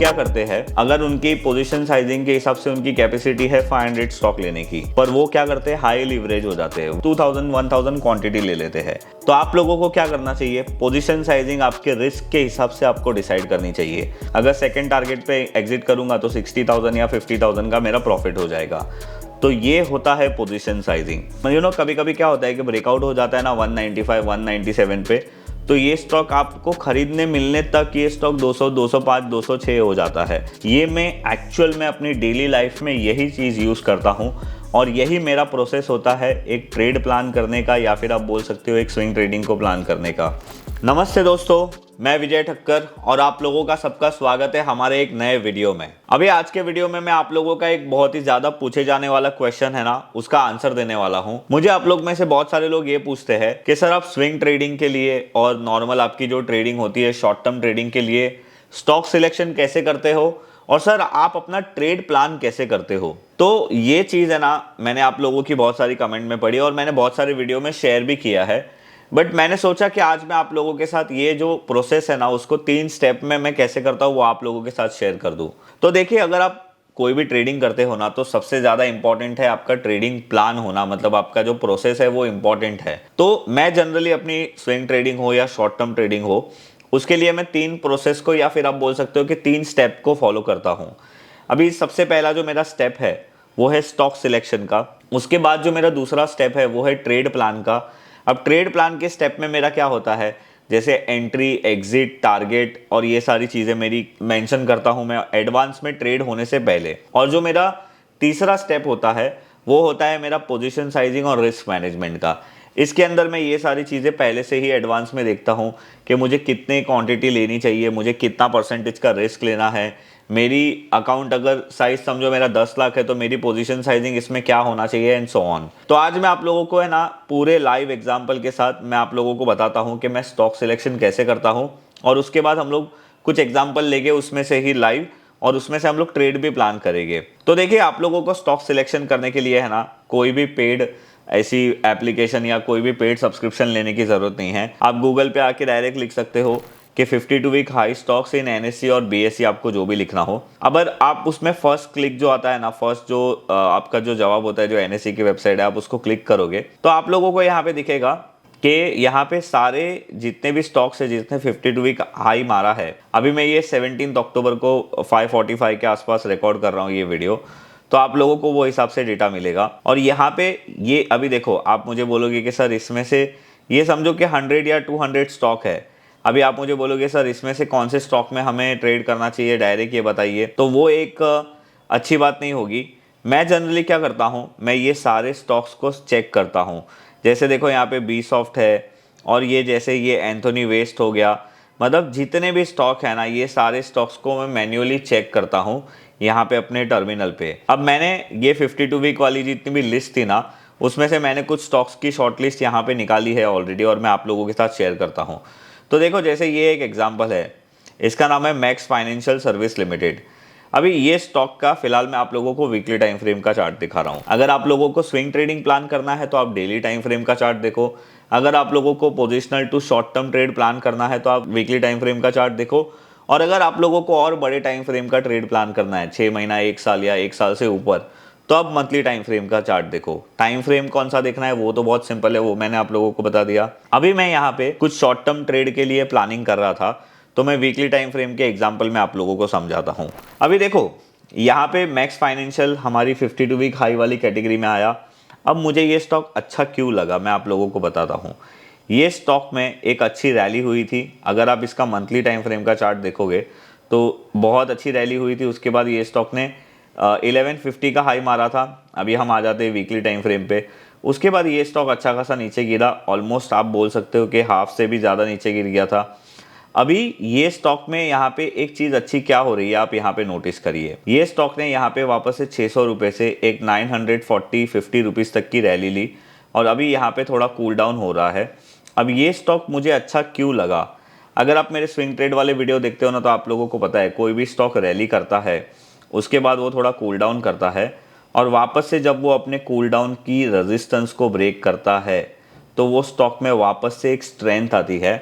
क्या करते हैं, अगर उनकी पोजीशन साइजिंग के हिसाब से उनकी कैपेसिटी है 500 स्टॉक लेने की, पर वो क्या करते हैं, हाई लीवरेज हो जाते हैं, 2000-1000 क्वांटिटी ले लेते हैं। तो आप लोगों को क्या करना चाहिए, पोजीशन साइजिंग आपके रिस्क के हिसाब से आपको डिसाइड करनी चाहिए। अगर सेकंड टारगेट पे एग्जिट करूंगा तो 60,000 या 50,000 का मेरा प्रॉफिट हो जाएगा। तो ये होता है पोजीशन साइजिंग। कभी कभी क्या होता है कि ब्रेकआउट हो जाता है ना 195 197 पे, तो ये स्टॉक आपको खरीदने मिलने तक ये स्टॉक 200 205 206 हो जाता है। ये मैं एक्चुअल में अपनी डेली लाइफ में यही चीज़ यूज़ करता हूँ और यही मेरा प्रोसेस होता है एक ट्रेड प्लान करने का, या फिर आप बोल सकते हो एक स्विंग ट्रेडिंग को प्लान करने का। नमस्ते दोस्तों, मैं विजय ठक्कर और आप लोगों का सबका स्वागत है हमारे एक नए वीडियो में। अभी आज के वीडियो में मैं आप लोगों का एक बहुत ही ज्यादा पूछे जाने वाला क्वेश्चन है ना, उसका आंसर देने वाला हूं। मुझे आप लोग में से बहुत सारे लोग ये पूछते हैं कि सर आप स्विंग ट्रेडिंग के लिए और नॉर्मल आपकी जो ट्रेडिंग होती है शॉर्ट टर्म ट्रेडिंग के लिए स्टॉक सिलेक्शन कैसे करते हो, और सर आप अपना ट्रेड प्लान कैसे करते हो। तो ये चीज़ है ना, मैंने आप लोगों की बहुत सारी कमेंट में पढ़ी और मैंने बहुत सारे वीडियो में शेयर भी किया है, बट मैंने सोचा कि आज मैं आप लोगों के साथ ये जो प्रोसेस है ना उसको 3 स्टेप में मैं कैसे करता हूँ वो आप लोगों के साथ शेयर कर दूँ। तो देखिए, अगर आप कोई भी ट्रेडिंग करते हो ना तो सबसे ज़्यादा इंपॉर्टेंट है आपका ट्रेडिंग प्लान होना, मतलब आपका जो प्रोसेस है वो इंपॉर्टेंट है। तो मैं जनरली अपनी स्विंग ट्रेडिंग हो या शॉर्ट टर्म ट्रेडिंग हो, उसके लिए मैं 3 प्रोसेस को या फिर आप बोल सकते हो कि 3 स्टेप को फॉलो करता हूँ। अभी सबसे पहला जो मेरा स्टेप है वो है स्टॉक सिलेक्शन का। उसके बाद जो मेरा दूसरा स्टेप है वो है ट्रेड प्लान का। अब ट्रेड प्लान के स्टेप में मेरा क्या होता है, जैसे एंट्री, एग्जिट, टारगेट और ये सारी चीज़ें मेरी मेंशन करता हूँ मैं एडवांस में ट्रेड होने से पहले। और जो मेरा तीसरा स्टेप होता है वो होता है मेरा पोजीशन साइजिंग और रिस्क मैनेजमेंट का। इसके अंदर मैं ये सारी चीज़ें पहले से ही एडवांस में देखता हूँ कि मुझे कितनी क्वांटिटी लेनी चाहिए, मुझे कितना परसेंटेज का रिस्क लेना है, मेरी अकाउंट अगर साइज समझो मेरा 10 लाख है तो मेरी पोजीशन साइजिंग इसमें क्या होना चाहिए एंड सो ऑन। तो आज मैं आप लोगों को है ना पूरे लाइव एग्जांपल के साथ मैं आप लोगों को बताता हूं कि मैं स्टॉक सिलेक्शन कैसे करता हूं, और उसके बाद हम लोग कुछ एग्जांपल लेके उसमें से ही लाइव और उसमें से हम लोग ट्रेड भी प्लान करेंगे। तो देखिए, आप लोगों को स्टॉक सिलेक्शन करने के लिए है ना कोई भी पेड ऐसी एप्लीकेशन या कोई भी पेड सब्सक्रिप्शन लेने की जरूरत नहीं है। आप गूगल पे आके डायरेक्ट लिख सकते हो कि 52 week high stocks in NSC और बीएससी, आपको जो भी लिखना हो। अगर आप उसमें फर्स्ट क्लिक जो आता है ना, फर्स्ट जो आपका जो जवाब होता है जो एनएससी की वेबसाइट है, आप उसको क्लिक करोगे तो आप लोगों को यहाँ पे दिखेगा कि यहाँ पे सारे जितने भी स्टॉक्स है जितने 52 वीक हाई मारा है। अभी मैं ये 17 अक्टूबर को 5:45 के आसपास रिकॉर्ड कर रहा हूँ ये वीडियो, तो आप लोगों को वो हिसाब से डेटा मिलेगा। और यहाँ पे ये अभी देखो, आप मुझे बोलोगे कि सर इसमें से ये समझो कि 100 या 200 स्टॉक है। अभी आप मुझे बोलोगे सर इसमें से कौन से स्टॉक में हमें ट्रेड करना चाहिए डायरेक्ट ये बताइए, तो वो एक अच्छी बात नहीं होगी। मैं जनरली क्या करता हूँ, मैं ये सारे स्टॉक्स को चेक करता हूँ। जैसे देखो यहाँ पे बी सॉफ्ट है, और ये जैसे ये एंथोनी वेस्ट हो गया, मतलब जितने भी स्टॉक है ना ये सारे स्टॉक्स को मैं मैन्युअली चेक करता हूँ यहाँ पे अपने टर्मिनल पे। अब मैंने ये 52 वीक वाली जितनी भी लिस्ट थी ना उसमें से मैंने कुछ स्टॉक्स की शॉर्ट लिस्ट यहाँ पे निकाली है ऑलरेडी, और मैं आप लोगों के साथ शेयर करता हूँ। तो देखो, जैसे ये एक एग्जांपल है, इसका नाम है मैक्स फाइनेंशियल सर्विस लिमिटेड। अभी ये स्टॉक का फिलहाल मैं आप लोगों को वीकली टाइम फ्रेम का चार्ट दिखा रहा हूँ। अगर आप लोगों को स्विंग ट्रेडिंग प्लान करना है तो आप डेली टाइम फ्रेम का चार्ट देखो। अगर आप लोगों को positional to short term trade plan करना है तो आप वीकली टाइम फ्रेम का चार्ट देखो। और अगर आप लोगों को और बड़े टाइम फ्रेम का ट्रेड प्लान करना है, 6 महीना, 1 साल या 1 साल से ऊपर, तो आप मंथली टाइम फ्रेम का चार्ट देखो। टाइम फ्रेम कौन सा देखना है वो तो बहुत सिंपल है, वो मैंने आप लोगों को बता दिया। अभी मैं यहाँ पे कुछ शॉर्ट टर्म ट्रेड के लिए प्लानिंग कर रहा था, तो मैं वीकली टाइम फ्रेम के एग्जांपल में आप लोगों को समझाता हूँ। अभी देखो, यहाँ पे मैक्स फाइनेंशियल हमारी 52 वीक हाई वाली कैटेगरी में आया। अब मुझे ये स्टॉक अच्छा क्यों लगा मैं आप लोगों को बताता हूँ। ये स्टॉक में एक अच्छी रैली हुई थी। अगर आप इसका मंथली टाइम फ्रेम का चार्ट देखोगे तो बहुत अच्छी रैली हुई थी। उसके बाद ये स्टॉक ने 1150 का हाई मारा था। अभी हम आ जाते हैं वीकली टाइम फ्रेम पे। उसके बाद ये स्टॉक अच्छा खासा नीचे गिरा, ऑलमोस्ट आप बोल सकते हो कि हाफ से भी ज़्यादा नीचे गिर गया था। अभी ये स्टॉक में यहाँ पे एक चीज़ अच्छी क्या हो रही है आप यहाँ पे नोटिस करिए। ये स्टॉक ने यहाँ पे वापस से 600 रुपये से एक 940-50 रुपीज़ तक की रैली ली, और अभी यहाँ पे थोड़ा कूल डाउन हो रहा है। अब ये स्टॉक मुझे अच्छा क्यों लगा, अगर आप मेरे स्विंग ट्रेड वाले वीडियो देखते हो ना तो आप लोगों को पता है कोई भी स्टॉक रैली करता है उसके बाद वो थोड़ा कूल डाउन करता है, और वापस से जब वो अपने कूल डाउन की रेजिस्टेंस को ब्रेक करता है तो वो स्टॉक में वापस से एक स्ट्रेंथ आती है।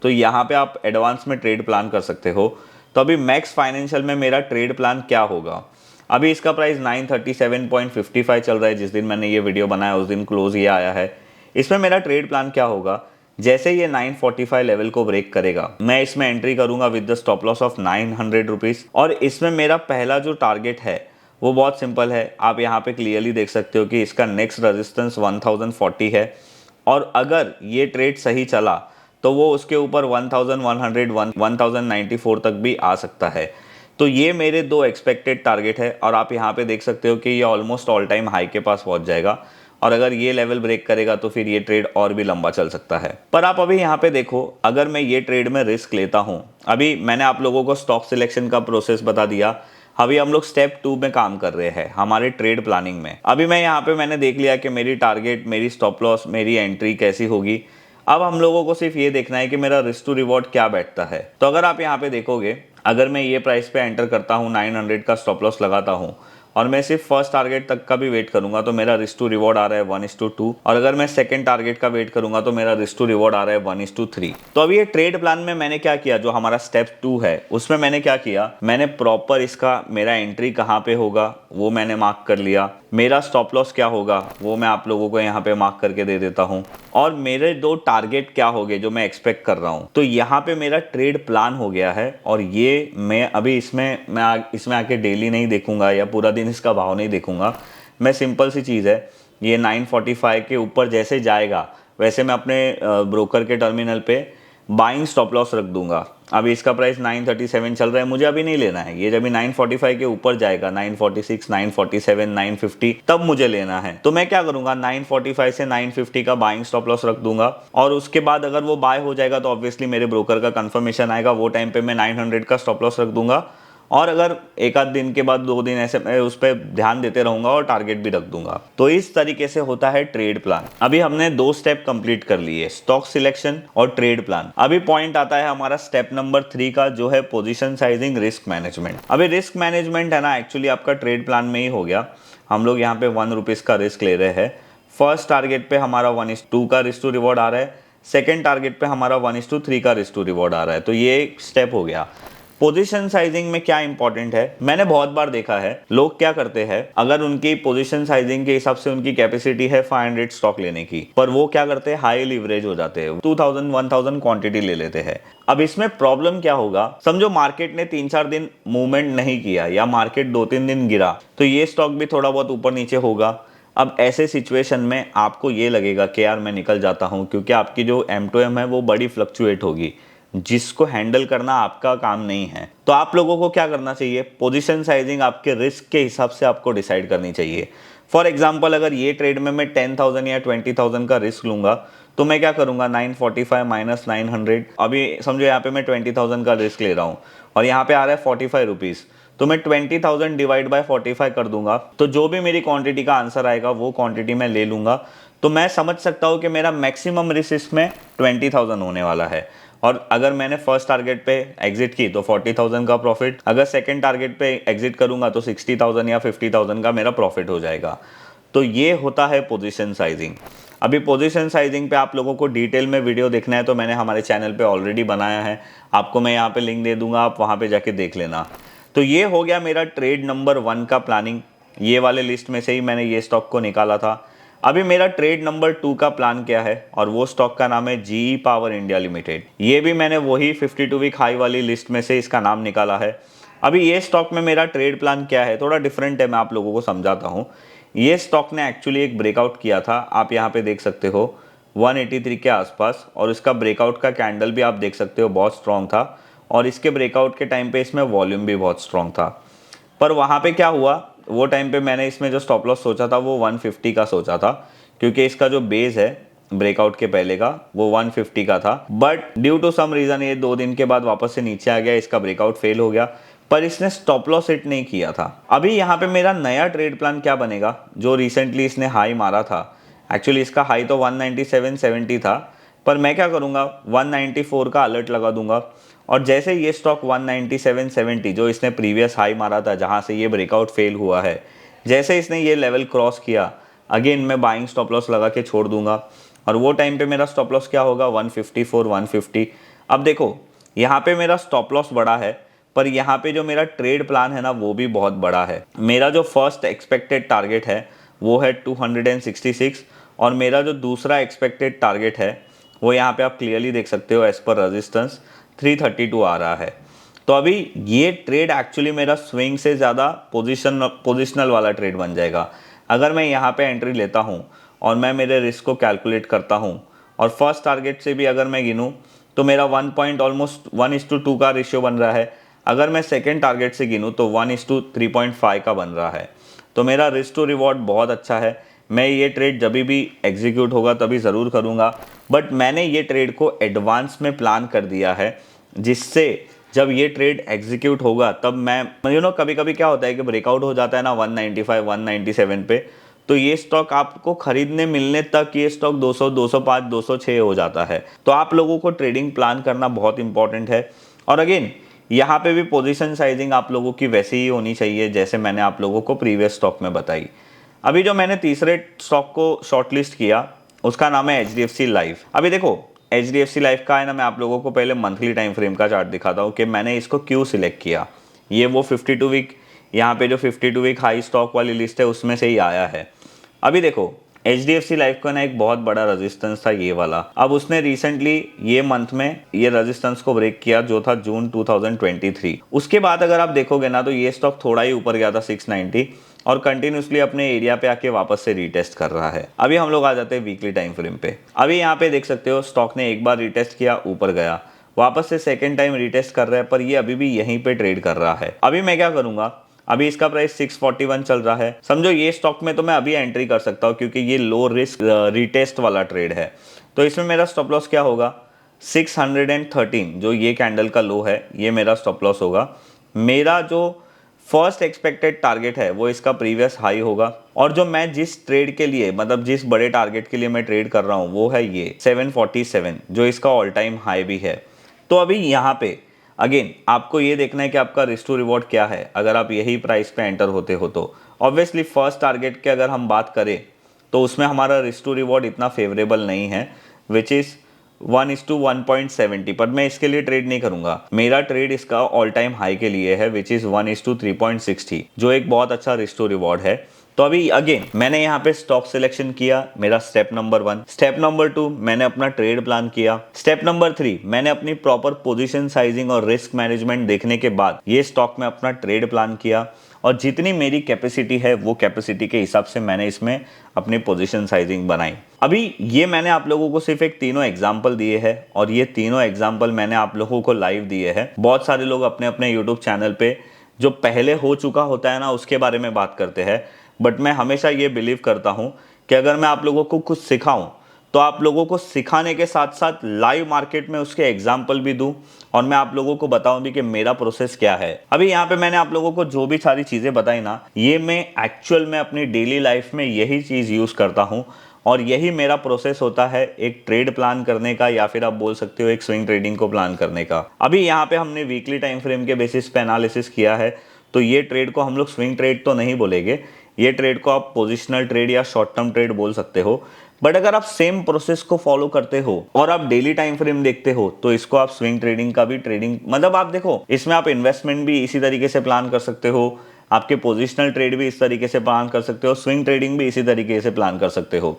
तो यहाँ पे आप एडवांस में ट्रेड प्लान कर सकते हो। तो अभी मैक्स फाइनेंशियल में मेरा ट्रेड प्लान क्या होगा। अभी इसका प्राइस 937.55 चल रहा है। जिस दिन मैंने ये वीडियो बनाया उस दिन क्लोज ये आया है। इसमें मेरा ट्रेड प्लान क्या होगा, जैसे ये 945 लेवल को ब्रेक करेगा मैं इसमें एंट्री करूंगा with the stop loss of 900 rupees. और इसमें मेरा पहला जो टारगेट है वो बहुत सिंपल है। आप यहाँ पे क्लियरली देख सकते हो कि इसका नेक्स्ट रेजिस्टेंस 1040 है और अगर ये ट्रेड सही चला तो वो उसके ऊपर 1100 1094 तक भी आ सकता है। तो ये मेरे दो एक्सपेक्टेड टारगेट है और आप यहाँ पे देख सकते हो कि ये ऑलमोस्ट ऑल टाइम हाई के पास पहुंच जाएगा और अगर ये लेवल ब्रेक करेगा तो फिर ये ट्रेड और भी लंबा चल सकता है। पर आप अभी यहाँ पे देखो, अगर मैं ये ट्रेड में रिस्क लेता हूँ, अभी मैंने आप लोगों को स्टॉक सिलेक्शन का प्रोसेस बता दिया। अभी हम लोग स्टेप 2 में काम कर रहे हैं हमारे ट्रेड प्लानिंग में। अभी मैं यहाँ पे मैंने देख लिया कि मेरी टारगेट, मेरी स्टॉप लॉस, मेरी एंट्री कैसी होगी। अब हम लोगों को सिर्फ ये देखना है कि मेरा रिस्क टू रिवॉर्ड क्या बैठता है। तो अगर आप यहाँ पे देखोगे, अगर मैं ये प्राइस पे एंटर करता हूँ, 900 का स्टॉप लॉस लगाता हूँ और मैं सिर्फ फर्स्ट टारगेट तक का भी वेट करूंगा तो मेरा रिस्क टू रिवॉर्ड आ रहा है 1:2। और अगर मैं सेकंड टारगेट का वेट करूंगा तो मेरा रिस्क टू रिवॉर्ड आ रहा है 1:3। तो अभी ये ट्रेड प्लान में मैंने क्या किया, जो हमारा स्टेप 2 है उसमें मैंने क्या किया, मैंने प्रॉपर इसका मेरा एंट्री कहाँ पे होगा वो मैंने मार्क कर लिया। मेरा स्टॉप लॉस क्या होगा वो मैं आप लोगों को यहाँ पे मार्क करके दे देता हूँ और मेरे दो टारगेट क्या होंगे जो मैं एक्सपेक्ट कर रहा हूँ। तो यहाँ पे मेरा ट्रेड प्लान हो गया है और ये मैं अभी इसमें आके डेली नहीं देखूंगा या पूरा दिन इसका भाव नहीं देखूंगा। मैं सिंपल सी चीज़ है, ये 945 के ऊपर जैसे जाएगा वैसे मैं अपने ब्रोकर के टर्मिनल पे बाइंग स्टॉप लॉस रख दूंगा। अभी इसका प्राइस 937 चल रहा है, मुझे अभी नहीं लेना है। ये जब भी 945 के ऊपर जाएगा, 946, 947, 950, तब मुझे लेना है। तो मैं क्या करूंगा, 945 से 950 का बाइंग स्टॉप लॉस रख दूंगा और उसके बाद अगर वो बाय हो जाएगा तो ऑब्वियसली मेरे ब्रोकर का कंफर्मेशन आएगा, वो टाइम पे मैं 900 का स्टॉप लॉस रख दूंगा। और अगर एक आध दिन के बाद 2 दिन ऐसे मैं उस पर ध्यान देते रहूंगा और टारगेट भी रख दूंगा। तो इस तरीके से होता है ट्रेड प्लान। अभी हमने 2 स्टेप कंप्लीट कर लिए, स्टॉक सिलेक्शन और ट्रेड प्लान। अभी पॉइंट आता है हमारा स्टेप नंबर 3 का, जो है पोजीशन साइजिंग, रिस्क मैनेजमेंट। अभी रिस्क मैनेजमेंट है ना, एक्चुअली आपका ट्रेड प्लान में ही हो गया। हम लोग यहाँ पे 1 रुपीज का रिस्क ले रहे हैं। फर्स्ट टारगेट पे हमारा 1:2 का रिस्क टू रिवॉर्ड आ रहा है, सेकेंड टारगेट पे हमारा 1:3 का रिस्क टू रिवॉर्ड आ रहा है। तो ये एक स्टेप हो गया। पोजीशन साइजिंग में क्या इंपॉर्टेंट है, मैंने बहुत बार देखा है लोग क्या करते हैं, अगर उनकी पोजीशन साइजिंग के हिसाब से उनकी कैपेसिटी है 500 स्टॉक लेने की, पर वो क्या करते हैं, हाई लीवरेज हो जाते हैं, 2000 1000 क्वांटिटी ले लेते हैं। अब इसमें प्रॉब्लम क्या होगा, समझो मार्केट ने 3-4 दिन मूवमेंट नहीं किया या मार्केट 2-3 दिन गिरा तो ये स्टॉक भी थोड़ा बहुत ऊपर नीचे होगा। अब ऐसे सिचुएशन में आपको ये लगेगा कि यार मैं निकल जाता हूँ, क्योंकि आपकी जो M2M है वो बड़ी फ्लक्चुएट होगी, जिसको हैंडल करना आपका काम नहीं है। तो आप लोगों को क्या करना चाहिए, पोजीशन साइजिंग आपके रिस्क के हिसाब से आपको डिसाइड करनी चाहिए। फॉर एग्जांपल, अगर ये ट्रेड में मैं 10,000 या 20,000 का रिस्क लूंगा तो मैं क्या करूंगा, 945 माइनस 900, अभी समझो यहाँ पे मैं 20,000 का रिस्क ले रहा हूँ और यहाँ पे आ रहा है 45 रुपीज़, तो मैं 20,000 डिवाइड बाय 45 कर दूंगा, तो जो भी मेरी क्वांटिटी का आंसर आएगा वो क्वांटिटी मैं ले लूंगा। तो मैं समझ सकता हूँ कि मेरा मैक्सिमम रिस्क इसमें 20,000 होने वाला है। और अगर मैंने फर्स्ट टारगेट पे एग्जिट की तो 40,000 का प्रॉफिट, अगर सेकंड टारगेट पे एग्जिट करूंगा तो 60,000 या 50,000 का मेरा प्रॉफिट हो जाएगा। तो ये होता है पोजीशन साइजिंग। अभी पोजीशन साइजिंग पे आप लोगों को डिटेल में वीडियो देखना है तो मैंने हमारे चैनल पे ऑलरेडी बनाया है, आपको मैं यहाँ पे लिंक दे दूंगा, आप वहाँ पे जाके देख लेना। तो ये हो गया मेरा ट्रेड नंबर 1 का प्लानिंग। ये वाले लिस्ट में से ही मैंने ये स्टॉक को निकाला था। अभी मेरा ट्रेड नंबर 2 का प्लान क्या है, और वो स्टॉक का नाम है GE पावर इंडिया लिमिटेड। ये भी मैंने वही 52 वीक हाई वाली लिस्ट में से इसका नाम निकाला है। अभी ये स्टॉक में मेरा ट्रेड प्लान क्या है, थोड़ा डिफरेंट है, मैं आप लोगों को समझाता हूँ। ये स्टॉक ने एक्चुअली एक ब्रेकआउट किया था, आप यहाँ पे देख सकते हो 183 के आसपास, और इसका ब्रेकआउट का कैंडल भी आप देख सकते हो बहुत स्ट्रॉन्ग था, और इसके ब्रेकआउट के टाइम पे इसमें वॉल्यूम भी बहुत स्ट्रॉन्ग था। पर वहाँ पे क्या हुआ, वो टाइम पे मैंने इसमें जो स्टॉप लॉस सोचा था वो 150 का सोचा था, क्योंकि इसका जो बेस है ब्रेकआउट के पहले का वो 150 का था। But due to some reason ये 2 दिन के बाद वापस से नीचे आ गया, इसका ब्रेकआउट फेल हो गया, पर इसने स्टॉप लॉस हिट नहीं किया था। अभी यहाँ पे मेरा नया ट्रेड प्लान क्या बनेगा, जो रिसेंटली इसने हाई मारा था, एक्चुअली इसका हाई तो 197.70 था, पर मैं क्या करूँगा 194 का अलर्ट लगा दूंगा, और जैसे ये स्टॉक 197.70 जो इसने प्रीवियस हाई मारा था जहाँ से ये ब्रेकआउट फेल हुआ है, जैसे इसने ये लेवल क्रॉस किया, अगेन मैं बाइंग स्टॉप लॉस लगा के छोड़ दूंगा, और वो टाइम पे मेरा स्टॉप लॉस क्या होगा 154 150। अब देखो यहाँ पे मेरा स्टॉप लॉस बड़ा है, पर यहाँ पे जो मेरा ट्रेड प्लान है ना वो भी बहुत बड़ा है। मेरा जो फर्स्ट एक्सपेक्टेड टारगेट है वो है 266 और मेरा जो दूसरा एक्सपेक्टेड टारगेट है वो यहाँ पे आप क्लियरली देख सकते हो एज पर रेजिस्टेंस 332 आ रहा है। तो अभी ये ट्रेड एक्चुअली मेरा स्विंग से ज़्यादा पोजिशनल वाला ट्रेड बन जाएगा। अगर मैं यहाँ पे एंट्री लेता हूँ और मैं मेरे रिस्क को कैलकुलेट करता हूँ और फर्स्ट टारगेट से भी अगर मैं गिनूँ तो मेरा 1.1:2 का रेशियो बन रहा है। अगर मैं सेकेंड टारगेट से गिनूँ तो 1:3.5 का बन रहा है। तो मेरा रिस्क टू रिवॉर्ड बहुत अच्छा है। मैं ये ट्रेड जब भी एग्जीक्यूट होगा तभी ज़रूर करूँगा, बट मैंने ये ट्रेड को एडवांस में प्लान कर दिया है, जिससे जब ये ट्रेड एग्जीक्यूट होगा तब मैं कभी कभी क्या होता है कि ब्रेकआउट हो जाता है ना 195 197 पे, तो ये स्टॉक आपको खरीदने मिलने तक ये स्टॉक 200 205 206 हो जाता है। तो आप लोगों को ट्रेडिंग प्लान करना बहुत इंपॉर्टेंट है। और अगेन यहाँ पे भी पोजीशन साइजिंग आप लोगों की वैसी ही होनी चाहिए जैसे मैंने आप लोगों को प्रीवियस स्टॉक में बताई। अभी जो मैंने तीसरे स्टॉक को शॉर्टलिस्ट किया उसका नाम है HDFC लाइफ। अभी देखो HDFC लाइफ का है ना, मैं आप लोगों को पहले मंथली टाइम फ्रेम का चार्ट दिखाता हूँ कि मैंने इसको क्यों सिलेक्ट किया। ये वो 52 वीक, यहाँ पे जो 52 वीक हाई स्टॉक वाली लिस्ट है उसमें से ही आया है। अभी देखो HDFC लाइफ का ना एक बहुत बड़ा रेजिस्टेंस था ये वाला। अब उसने रिसेंटली ये मंथ में ये रेजिस्टेंस को ब्रेक किया जो था जून 2023। उसके बाद अगर आप देखोगे ना तो ये स्टॉक थोड़ा ही ऊपर गया था 690 और कंटिन्यूसली अपने एरिया पे आके वापस से रीटेस्ट कर रहा है। अभी हम लोग आ जाते हैं वीकली टाइम फ्रेम पे। अभी यहाँ पे देख सकते हो स्टॉक ने एक बार रीटेस्ट किया, ऊपर गया, वापस से सेकेंड टाइम रीटेस्ट कर रहा है, पर ये अभी भी यहीं पे ट्रेड कर रहा है। अभी मैं क्या करूंगा, अभी इसका प्राइस 641 चल रहा है। समझो ये स्टॉक में तो मैं अभी एंट्री कर सकता हूँ क्योंकि ये लो रिस्क रीटेस्ट वाला ट्रेड है। तो इसमें मेरा स्टॉप लॉस क्या होगा, 613 जो ये कैंडल का लो है ये मेरा स्टॉप लॉस होगा। मेरा जो फर्स्ट एक्सपेक्टेड टारगेट है वो इसका प्रीवियस हाई होगा और जो मैं जिस ट्रेड के लिए मतलब जिस बड़े टारगेट के लिए मैं ट्रेड कर रहा हूँ वो है ये 747 जो इसका ऑल टाइम हाई भी है। तो अभी यहाँ पे अगेन आपको ये देखना है कि आपका रिस्क टू रिवॉर्ड क्या है। अगर आप यही प्राइस पे एंटर होते हो तो ऑब्वियसली फर्स्ट टारगेट के अगर हम बात करें तो उसमें हमारा रिस्क टू रिवॉर्ड इतना फेवरेबल नहीं है, विच इज़ 1:1.70, पर मैं इसके लिए ट्रेड नहीं करूंगा। मेरा ट्रेड इसका ऑल टाइम हाई के लिए है विच इज़ 1:3.60 जो एक बहुत अच्छा रिस्क टू रिवॉर्ड है। तो अभी अगेन मैंने यहाँ पे स्टॉक सिलेक्शन किया, मेरा स्टेप नंबर 1। स्टेप नंबर 2 मैंने अपना ट्रेड प्लान किया। स्टेप नंबर 3 मैंने अपनी प्रॉपर पोजीशन साइजिंग और रिस्क मैनेजमेंट देखने के बाद ये स्टॉक में अपना ट्रेड प्लान किया और जितनी मेरी कैपेसिटी है वो कैपेसिटी के हिसाब से मैंने इसमें अपनी पोजीशन साइजिंग बनाई। अभी ये मैंने आप लोगों को सिर्फ एक तीनों एग्जाम्पल दिए हैं और ये तीनों एग्जाम्पल मैंने आप लोगों को लाइव दिए हैं। बहुत सारे लोग अपने अपने यूट्यूब चैनल पे जो पहले हो चुका होता है ना उसके बारे में बात करते हैं, बट मैं हमेशा ये बिलीव करता हूँ कि अगर मैं आप लोगों को कुछ सिखाऊं तो आप लोगों को सिखाने के साथ साथ लाइव मार्केट में उसके एग्जाम्पल भी दूं और मैं आप लोगों को बताऊं भी कि मेरा प्रोसेस क्या है। अभी यहाँ पे मैंने आप लोगों को जो भी सारी चीज़ें बताई ना ये मैं एक्चुअल में अपनी डेली लाइफ में यही चीज़ यूज़ करता हूँ और यही मेरा प्रोसेस होता है एक ट्रेड प्लान करने का या फिर आप बोल सकते हो एक स्विंग ट्रेडिंग को प्लान करने का। अभी यहाँ पे हमने वीकली टाइम फ्रेम के बेसिस पे एनालिसिस किया है तो ये ट्रेड को हम लोग स्विंग ट्रेड तो नहीं बोलेंगे, ये ट्रेड को आप पोजिशनल ट्रेड या शॉर्ट टर्म ट्रेड बोल सकते हो। बट अगर आप सेम प्रोसेस को फॉलो करते हो और आप डेली टाइम फ्रेम देखते हो तो इसको आप स्विंग ट्रेडिंग का भी ट्रेडिंग मतलब आप देखो इसमें आप इन्वेस्टमेंट भी इसी तरीके से प्लान कर सकते हो, आपके पोजिशनल ट्रेड भी इस तरीके से प्लान कर सकते हो, स्विंग ट्रेडिंग भी इसी तरीके से प्लान कर सकते हो।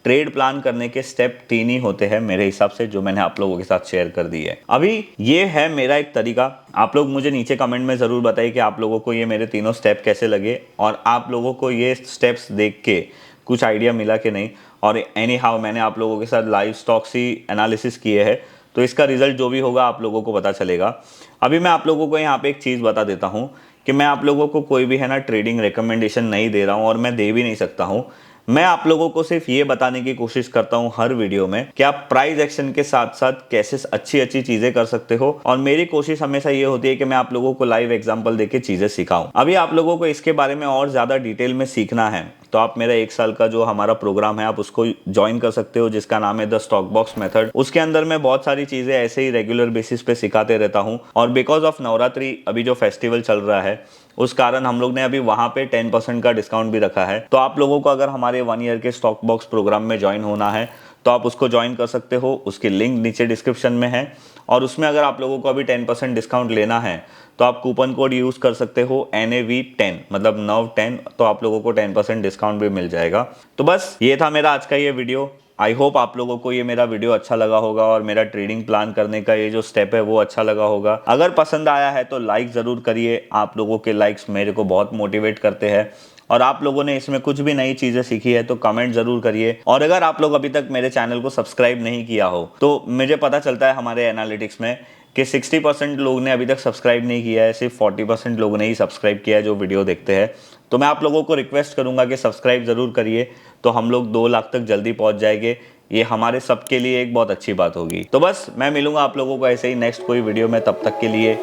ट्रेड प्लान करने के स्टेप 3 ही होते हैं मेरे हिसाब से जो मैंने आप लोगों के साथ शेयर कर दी है। अभी ये है मेरा एक तरीका। आप लोग मुझे नीचे कमेंट में ज़रूर बताइए कि आप लोगों को ये मेरे तीनों स्टेप कैसे लगे और आप लोगों को ये स्टेप्स देख के कुछ आइडिया मिला कि नहीं। और एनी हाउ मैंने आप लोगों के साथ लाइव स्टॉक्स ही एनालिसिस किए हैं तो इसका रिजल्ट जो भी होगा आप लोगों को पता चलेगा। अभी मैं आप लोगों को यहाँ पे एक चीज़ बता देता हूँ कि मैं आप लोगों को कोई भी है ना ट्रेडिंग रिकमेंडेशन नहीं दे रहा हूँ और मैं दे भी नहीं सकता हूँ। मैं आप लोगों को सिर्फ ये बताने की कोशिश करता हूँ हर वीडियो में कि आप प्राइस एक्शन के साथ साथ कैसे अच्छी अच्छी चीजें कर सकते हो और मेरी कोशिश हमेशा ये होती है कि मैं आप लोगों को लाइव एग्जांपल देके चीजें सिखाऊं। अभी आप लोगों को इसके बारे में और ज्यादा डिटेल में सीखना है तो आप मेरा 1 साल का जो हमारा प्रोग्राम है आप उसको ज्वाइन कर सकते हो जिसका नाम है द स्टॉक बॉक्स मेथड। उसके अंदर मैं बहुत सारी चीजें ऐसे ही रेगुलर बेसिस पे सिखाते रहता हूँ और बिकॉज ऑफ नवरात्रि अभी जो फेस्टिवल चल रहा है उस कारण हम लोग ने अभी वहां पे 10% का डिस्काउंट भी रखा है। तो आप लोगों को अगर हमारे 1 ईयर के स्टॉक बॉक्स प्रोग्राम में ज्वाइन होना है तो आप उसको ज्वाइन कर सकते हो। उसकी लिंक नीचे डिस्क्रिप्शन में है। और उसमें अगर आप लोगों को अभी 10% डिस्काउंट लेना है तो आप कूपन कोड यूज़ कर सकते हो NAV10, मतलब NAV10, तो आप लोगों को 10% डिस्काउंट भी मिल जाएगा। तो बस ये था मेरा आज का ये वीडियो। आई होप आप लोगों को ये मेरा वीडियो अच्छा लगा होगा और मेरा ट्रेडिंग प्लान करने का ये जो स्टेप है वो अच्छा लगा होगा। अगर पसंद आया है तो लाइक ज़रूर करिए। आप लोगों के लाइक्स मेरे को बहुत मोटिवेट करते हैं। और आप लोगों ने इसमें कुछ भी नई चीज़ें सीखी है तो कमेंट ज़रूर करिए। और अगर आप लोग अभी तक मेरे चैनल को सब्सक्राइब नहीं किया हो तो मुझे पता चलता है हमारे एनालिटिक्स में कि 60% लोग ने अभी तक सब्सक्राइब नहीं किया है, सिर्फ 40% लोगों ने ही सब्सक्राइब किया है जो वीडियो देखते हैं। तो मैं आप लोगों को रिक्वेस्ट करूंगा कि सब्सक्राइब ज़रूर करिए, तो हम लोग 2 लाख तक जल्दी पहुंच जाएंगे। ये हमारे सबके लिए एक बहुत अच्छी बात होगी। तो बस मैं मिलूंगा आप लोगों को ऐसे ही नेक्स्ट कोई वीडियो में, तब तक के लिए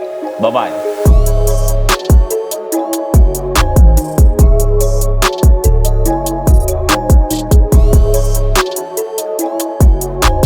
बाय बाय।